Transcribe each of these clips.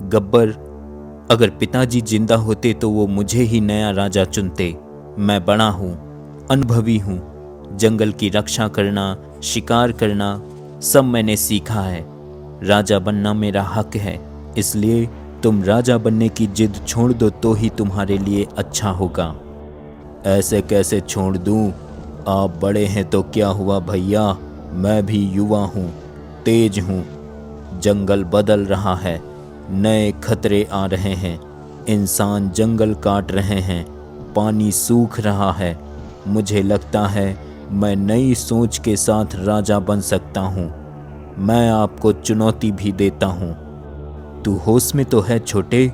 गब्बर, अगर पिताजी जिंदा होते तो वो मुझे ही नया राजा चुनते। मैं बड़ा हूँ, अनुभवी हूँ। जंगल की रक्षा करना, शिकार करना सब मैंने सीखा है। राजा बनना मेरा हक है, इसलिए तुम राजा बनने की जिद छोड़ दो तो ही तुम्हारे लिए अच्छा होगा। ऐसे कैसे छोड़ दूं? आप बड़े हैं तो क्या हुआ भैया, मैं भी युवा हूँ, तेज हूँ। जंगल बदल रहा है, नए खतरे आ रहे हैं। इंसान जंगल काट रहे हैं, पानी सूख रहा है। मुझे लगता है मैं नई सोच के साथ राजा बन सकता हूँ। मैं आपको चुनौती भी देता हूँ। तू होश में तो है छोटे?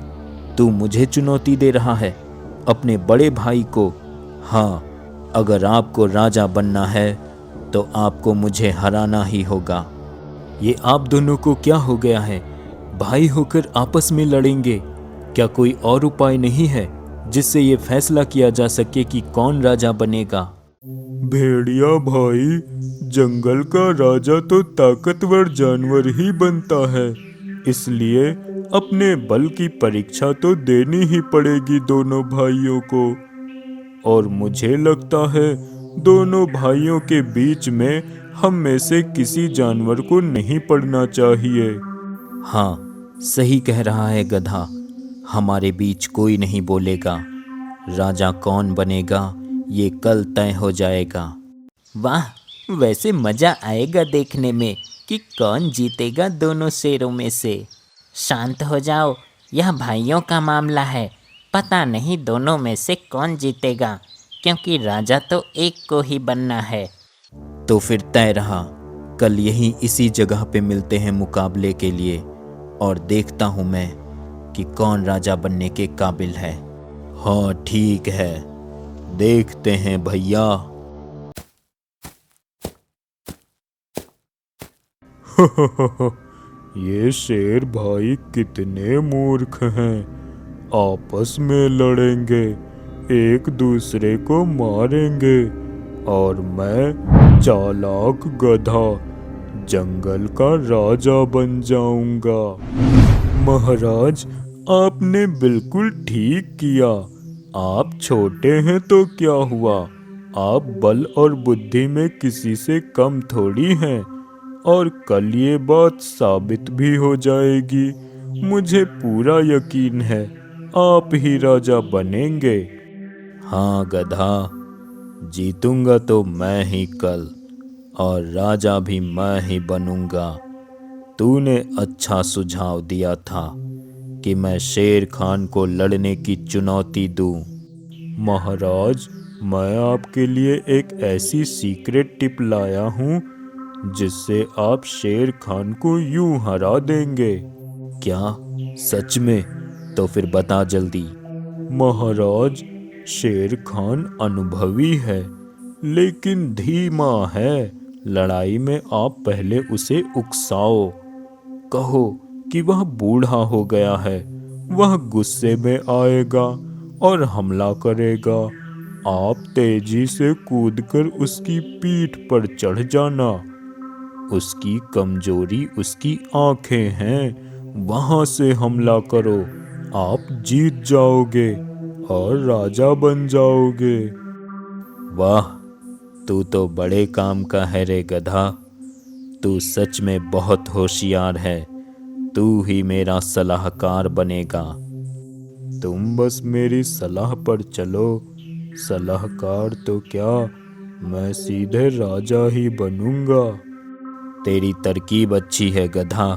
तू मुझे चुनौती दे रहा है, अपने बड़े भाई को? हाँ, अगर आपको राजा बनना है तो आपको मुझे हराना ही होगा। ये आप दोनों को क्या हो गया है? भाई होकर आपस में लड़ेंगे? क्या कोई और उपाय नहीं है जिससे ये फैसला किया जा सके कि कौन राजा बनेगा? भेड़िया भाई, जंगल का राजा तो ताकतवर जानवर ही बनता है, इसलिए अपने बल की परीक्षा तो देनी ही पड़ेगी दोनों भाइयों को। और मुझे लगता है दोनों भाइयों के बीच में हम में से किसी जानवर को नहीं पड़ना चाहिए। हाँ, सही कह रहा है गधा। हमारे बीच कोई नहीं बोलेगा। राजा कौन बनेगा ये कल तय हो जाएगा। वाह, वैसे मजा आएगा देखने में कि कौन जीतेगा दोनों शेरों में से। शांत हो जाओ, यह भाइयों का मामला है। पता नहीं दोनों में से कौन जीतेगा, क्योंकि राजा तो एक को ही बनना है। तो फिर तय रहा, कल यहीं इसी जगह पे मिलते हैं मुकाबले के लिए, और देखता हूँ मैं कि कौन राजा बनने के काबिल है। हाँ ठीक है, देखते हैं भैया। ये शेर भाई कितने मूर्ख हैं, आपस में लड़ेंगे, एक दूसरे को मारेंगे, और मैं चालाक गधा जंगल का राजा बन जाऊंगा। महाराज, आपने बिल्कुल ठीक किया। आप छोटे हैं तो क्या हुआ, आप बल और बुद्धि में किसी से कम थोड़ी हैं, और कल ये बात साबित भी हो जाएगी। मुझे पूरा यकीन है आप ही राजा बनेंगे। हाँ गधा, जीतूंगा तो मैं ही कल, और राजा भी मैं ही बनूंगा। तूने अच्छा सुझाव दिया था कि मैं शेर खान को लड़ने की चुनौती दूं। महाराज, मैं आपके लिए एक ऐसी सीक्रेट टिप लाया हूँ जिससे आप शेर खान को यूं हरा देंगे। क्या? सच में? तो फिर बता जल्दी। महाराज, शेर खान अनुभवी है लेकिन धीमा है। लड़ाई में आप पहले उसे उकसाओ, कहो कि वह बूढ़ा हो गया है, वह गुस्से में आएगा और हमला करेगा। आप तेजी से कूदकर उसकी पीठ पर चढ़ जाना। उसकी कमजोरी उसकी आंखें हैं, वहां से हमला करो। आप जीत जाओगे और राजा बन जाओगे। वाह, तू तो बड़े काम का है रे गधा। तू सच में बहुत होशियार है। तू ही मेरा सलाहकार बनेगा। तुम बस मेरी सलाह पर चलो, सलाहकार तो क्या, मैं सीधे राजा ही बनूंगा। तेरी तरकीब अच्छी है गधा।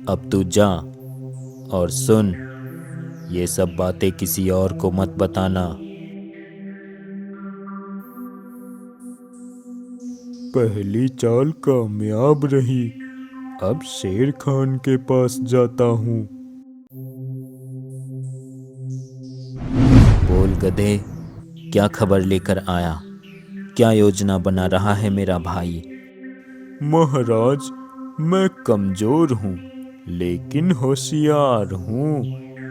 अब तू जा, और सुन, ये सब बातें किसी और को मत बताना। पहली चाल कामयाब रही, अब शेर खान के पास जाता हूँ। बोल गधे, क्या खबर लेकर आया? क्या योजना बना रहा है मेरा भाई? महाराज, मैं कमजोर हूँ लेकिन होशियार हूँ।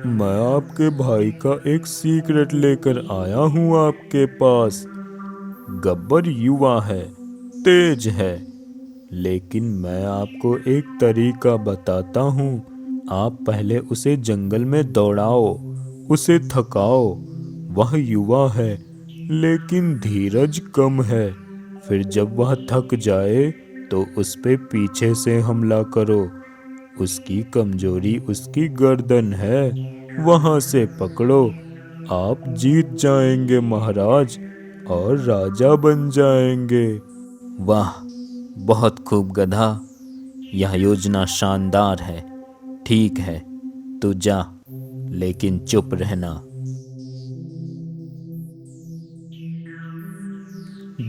मैं आपके भाई का एक सीक्रेट लेकर आया हूँ आपके पास। गब्बर युवा है, तेज है, लेकिन मैं आपको एक तरीका बताता हूँ आप पहले उसे जंगल में दौड़ाओ, उसे थकाओ। वह युवा है लेकिन धीरज कम है। फिर जब वह थक जाए तो उस पे पीछे से हमला करो। उसकी कमजोरी उसकी गर्दन है, वहां से पकड़ो। आप जीत जाएंगे महाराज और राजा बन जाएंगे। वाह, बहुत खूब गधा। यह योजना शानदार है। ठीक है, तू जा, लेकिन चुप रहना।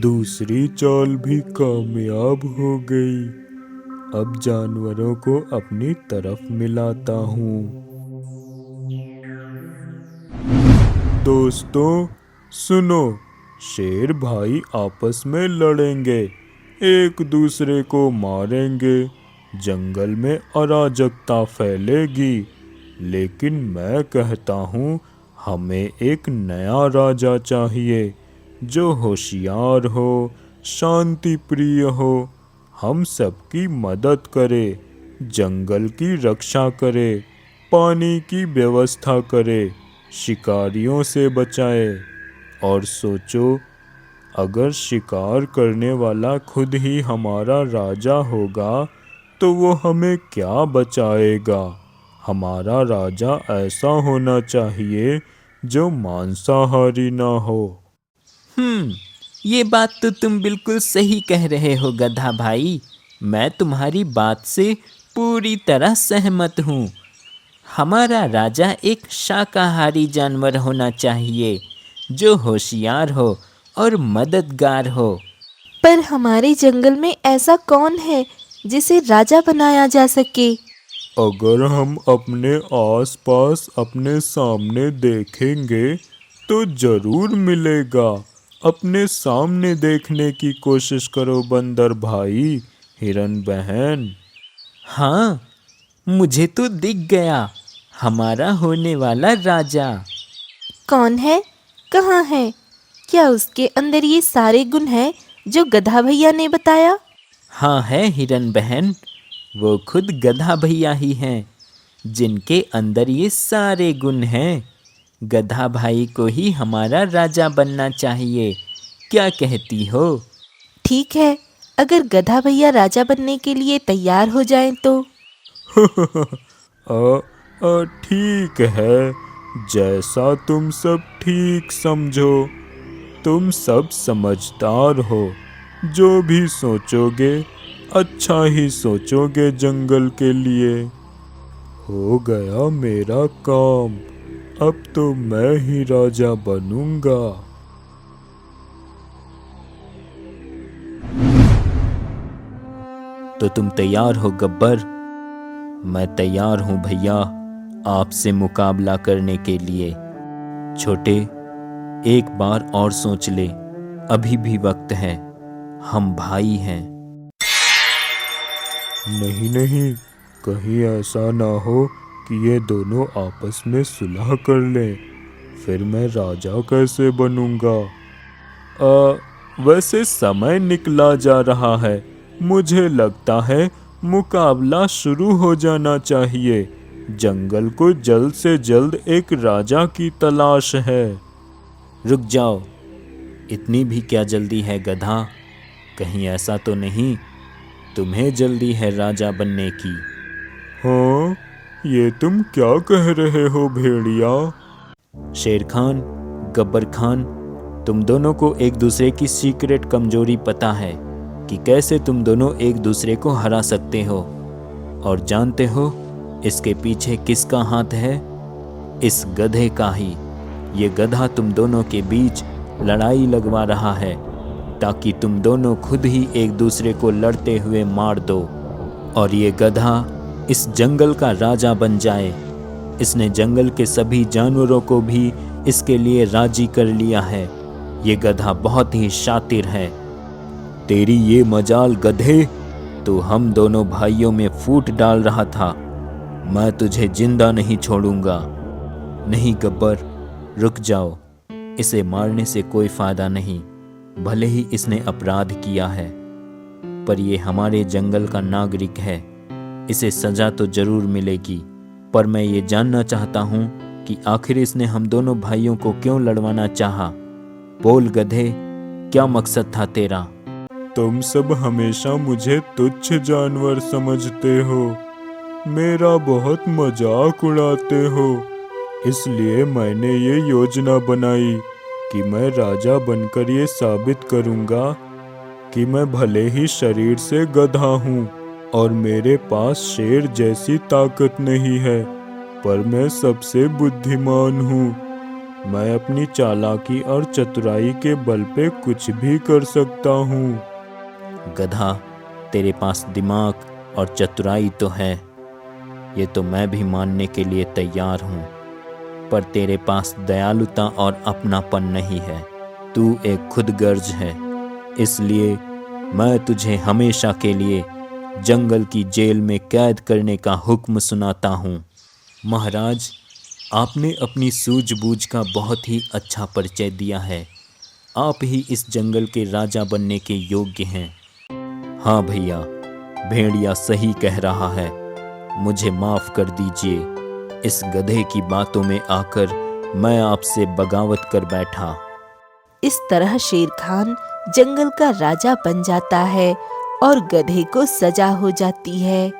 दूसरी चाल भी कामयाब हो गई। अब जानवरों को अपनी तरफ मिलाता हूँ। दोस्तों सुनो, शेर भाई आपस में लड़ेंगे, एक दूसरे को मारेंगे, जंगल में अराजकता फैलेगी। लेकिन मैं कहता हूँ हमें एक नया राजा चाहिए जो होशियार हो, शांति प्रिय हो, हम सबकी मदद करे, जंगल की रक्षा करे, पानी की व्यवस्था करे, शिकारियों से बचाए। और सोचो, अगर शिकार करने वाला खुद ही हमारा राजा होगा तो वो हमें क्या बचाएगा। हमारा राजा ऐसा होना चाहिए जो मांसाहारी ना हो। ये बात तो तुम बिल्कुल सही कह रहे हो गधा भाई। मैं तुम्हारी बात से पूरी तरह सहमत हूँ। हमारा राजा एक शाकाहारी जानवर होना चाहिए जो होशियार हो और मददगार हो। पर हमारे जंगल में ऐसा कौन है जिसे राजा बनाया जा सके? अगर हम अपने आसपास अपने सामने देखेंगे तो जरूर मिलेगा। अपने सामने देखने की कोशिश करो बंदर भाई, हिरन बहन। हाँ, मुझे तो दिख गया हमारा होने वाला राजा। कौन है? कहाँ है? क्या उसके अंदर ये सारे गुण हैं जो गधा भैया ने बताया? हाँ है हिरन बहन, वो खुद गधा भैया ही हैं जिनके अंदर ये सारे गुण हैं। गधा भाई को ही हमारा राजा बनना चाहिए। क्या कहती हो? ठीक है, अगर गधा भैया राजा बनने के लिए तैयार हो जाएं तो। ठीक है, जैसा तुम सब ठीक समझो। तुम सब समझदार हो, जो भी सोचोगे अच्छा ही सोचोगे जंगल के लिए। हो गया मेरा काम, अब तो मैं ही राजा बनूंगा। तो तुम तैयार हो गब्बर? मैं तैयार हूँ भैया, आपसे मुकाबला करने के लिए। छोटे, एक बार और सोच ले, अभी भी वक्त है। हम भाई हैं। नहीं नहीं, कहीं ऐसा ना हो कि ये दोनों आपस में सुलह कर लें, फिर मैं राजा कैसे बनूंगा। वैसे समय निकला जा रहा है, मुझे लगता है मुकाबला शुरू हो जाना चाहिए। जंगल को जल्द से जल्द एक राजा की तलाश है। रुक जाओ, इतनी भी क्या जल्दी है गधा? कहीं ऐसा तो नहीं तुम्हें जल्दी है राजा बनने की? हाँ, ये तुम क्या कह रहे हो भेड़िया? शेर खान, गब्बर खान, तुम दोनों को एक दूसरे की सीक्रेट कमजोरी पता है कि कैसे तुम दोनों एक दूसरे को हरा सकते हो। और जानते हो इसके पीछे किसका हाथ है? इस गधे का ही। ये गधा तुम दोनों के बीच लड़ाई लगवा रहा है ताकि तुम दोनों खुद ही एक दूसरे को लड़ते हुए मार दो और ये गधा इस जंगल का राजा बन जाए। इसने जंगल के सभी जानवरों को भी इसके लिए राजी कर लिया है। ये गधा बहुत ही शातिर है। तेरी ये मजाल गधे, तो हम दोनों भाइयों में फूट डाल रहा था। मैं तुझे जिंदा नहीं छोड़ूंगा। नहीं गब्बर, रुक जाओ। इसे मारने से कोई फायदा नहीं। भले ही इसने अपराध किया है, पर ये हमारे जंगल का नागरिक है। इसे सजा तो जरूर मिलेगी। पर मैं ये जानना चाहता हूँ कि आखिर इसने हम दोनों भाइयों को क्यों लड़वाना चाहा। बोल गधे, क्या मकसद था तेरा? तुम सब हमेशा मुझे तुच्छ जानवर समझते हो, मेरा बहुत मजाक उड़ाते हो, इसलिए मैंने ये योजना बनाई कि मैं राजा बनकर ये साबित करूंगा कि मैं भले ही शरीर से गधा हूँ और मेरे पास शेर जैसी ताकत नहीं है, पर मैं सबसे बुद्धिमान हूँ। मैं अपनी चालाकी और चतुराई के बल पे कुछ भी कर सकता हूँ। गधा, तेरे पास दिमाग और चतुराई तो है, ये तो मैं भी मानने के लिए तैयार हूँ, पर तेरे पास दयालुता और अपनापन नहीं है। तू एक खुदगर्ज है, इसलिए मैं तुझे हमेशा के लिए जंगल की जेल में कैद करने का हुक्म सुनाता हूँ। महाराज, आपने अपनी सूझबूझ का बहुत ही अच्छा परिचय दिया है। आप ही इस जंगल के राजा बनने के योग्य हैं। हाँ भैया, भेड़िया सही कह रहा है, मुझे माफ़ कर दीजिए। इस गधे की बातों में आकर मैं आपसे बगावत कर बैठा। इस तरह शेर खान जंगल का राजा बन जाता है और गधे को सजा हो जाती है।